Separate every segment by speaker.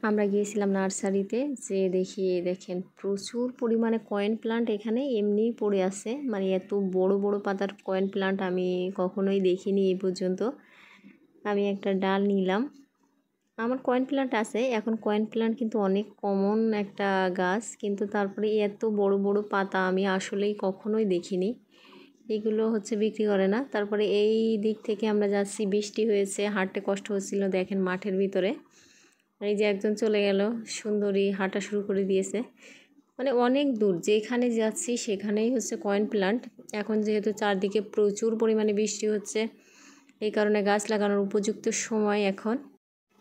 Speaker 1: আমরা গিয়েছিলাম নার্সারিতে, যে দেখেন প্রচুর পরিমাণে কয়েন প্লান্ট এখানে এমনিই পড়ে আছে। মানে এত বড় বড় পাতার কয়েন প্লান্ট আমি কখনোই দেখিনি এই পর্যন্ত। আমি একটা ডাল নিলাম। আমার কয়েন প্লান্ট আছে, এখন কয়েন প্লান্ট কিন্তু অনেক কমন একটা গাছ, কিন্তু তারপরে এত বড় বড় পাতা আমি আসলেই কখনোই দেখিনি। এগুলো হচ্ছে বিক্রি করে না। তারপরে এই দিক থেকে আমরা যাচ্ছি, বৃষ্টি হয়েছে, হাঁটতে কষ্ট হচ্ছিল। দেখেন মাঠের ভিতরে এই যে একজন চলে গেল, সুন্দরী হাঁটা শুরু করে দিয়েছে। মানে অনেক দূর যেখানে যাচ্ছি সেখানেই হচ্ছে কয়েন প্লান্ট। এখন যেহেতু চারদিকে প্রচুর পরিমাণে বৃষ্টি হচ্ছে, এই কারণে গাছ লাগানোর উপযুক্ত সময় এখন।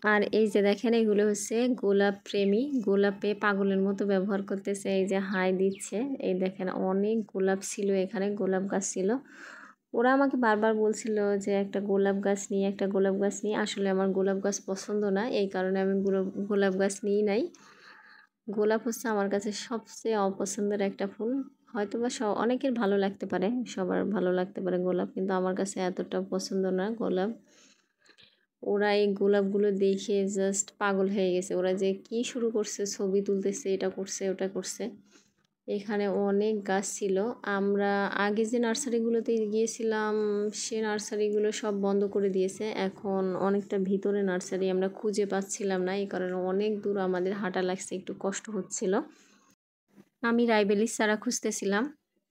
Speaker 1: আর এই যে দেখেন এগুলো হচ্ছে গোলাপ প্রেমী, গোলাপে পাগলের মতো ব্যবহার করতেছে। এই যে হাই দিচ্ছে। এই দেখেন অনেক গোলাপ ছিল এখানে, গোলাপ গাছ ছিল। ওরা আমাকে বারবার বলছিল যে একটা গোলাপ গাছ নিয়ে, একটা গোলাপ গাছ নিয়ে। আসলে আমার গোলাপ গাছ পছন্দ না, এই কারণে আমি গোলাপ গাছ নিই নাই। গোলাপ হচ্ছে আমার কাছে সবচেয়ে অপছন্দের একটা ফুল। হয়তো বা অনেকের ভালো লাগতে পারে, সবার ভালো লাগতে পারে গোলাপ, কিন্তু আমার কাছে এতটা পছন্দ না গোলাপ। ওরা এই গোলাপগুলো দেখে জাস্ট পাগল হয়ে গেছে। ওরা যে কি শুরু করছে, ছবি তুলতেছে, এটা করছে ওটা করছে। এখানে অনেক গাছ ছিল। আমরা আগে যে নার্সারিগুলোতে গিয়েছিলাম, সে নার্সারিগুলো সব বন্ধ করে দিয়েছে। এখন অনেকটা ভিতরে নার্সারি আমরা খুঁজে পাচ্ছিলাম না, এই কারণে অনেক দূর আমাদের হাঁটা লাগছে, একটু কষ্ট হচ্ছিল। আমি রায়বেলির চারা খুঁজতেছিলাম,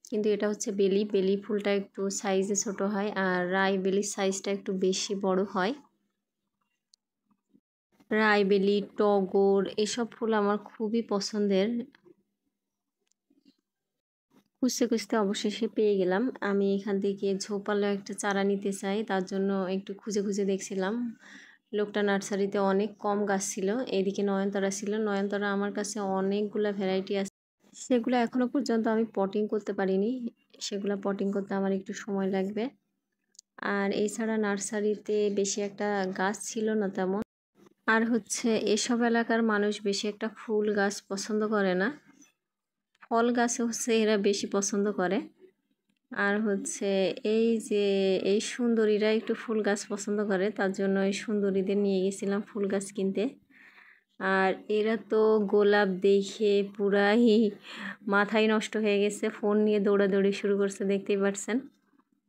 Speaker 1: কিন্তু এটা হচ্ছে বেলি। বেলি ফুলটা একটু সাইজে ছোট হয়, আর রায়বেলির সাইজটা একটু বেশি বড় হয়। রায়বেলি, টগর এসব ফুল আমার খুবই পছন্দের। খুঁজতে খুঁজতে অবশেষে পেয়ে গেলাম। আমি এখান থেকে ঝোপালো একটা চারা নিতে চাই, তার জন্য একটু খুঁজে খুঁজে দেখছিলাম। লোকটা নার্সারিতে অনেক কম গাছ ছিল। এদিকে নয়নতারা ছিল। নয়নতারা আমার কাছে অনেকগুলা ভ্যারাইটি আছে, সেগুলো এখনও পর্যন্ত আমি পটিং করতে পারিনি। সেগুলো পটিং করতে আমার একটু সময় লাগবে। আর এছাড়া নার্সারিতে বেশি একটা গাছ ছিল না তেমন। আর হচ্ছে এসব এলাকার মানুষ বেশি একটা ফুল গাছ পছন্দ করে না, ফল গাছ হচ্ছে এরা বেশি পছন্দ করে। আর হচ্ছে এই যে এই সুন্দরীরা একটু ফুল গাছ পছন্দ করে, তার জন্য এই সুন্দরীদের নিয়ে গেছিলাম ফুল গাছ কিনতে। আর এরা তো গোলাপ দেখে পুরাই মাথায় নষ্ট হয়ে গেছে, ফোন নিয়ে দৌড়াদৌড়ি শুরু করছে, দেখতেই পাচ্ছেন।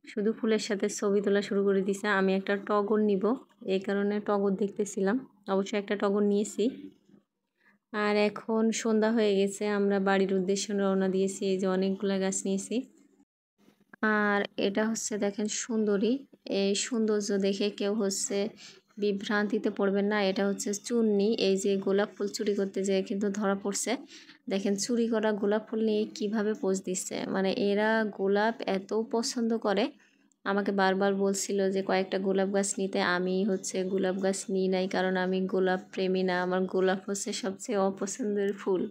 Speaker 1: শুধু ফুলের সাথে ছবি তোলা শুরু করে দিছে। আমি একটা টগর নিব, এই কারণে টগর দেখতেছিলাম। অবশ্যই একটা টগর নিয়েছি। আর এখন সন্ধ্যা হয়ে গেছে, আমরা বাড়ির উদ্দেশ্যে রওনা দিয়েছি। এই যে অনেকগুলো গাছ নিয়েছি। আর এটা হচ্ছে দেখেন সুন্দরী। এই সৌন্দর্য দেখে কেউ হচ্ছে বিভ্রান্তিতে পড়বেন না। এটা হচ্ছে চুন্নি। এই যে গোলাপ ফুল চুরি করতে যেয়ে কিন্তু ধরা পড়ছে। দেখেন চুরি করা গোলাপ ফুল নিয়ে কিভাবে পোজ দিচ্ছে। মানে এরা গোলাপ এত পছন্দ করে, আমাকে বারবার বলছিল যে কয়েকটা গোলাপ গাছ নিতে। আমি হচ্ছে গোলাপ গাছ নিই নাই, কারণ আমি গোলাপ প্রেমী না। আমার গোলাপ হচ্ছে সবচেয়ে অপছন্দের ফুল।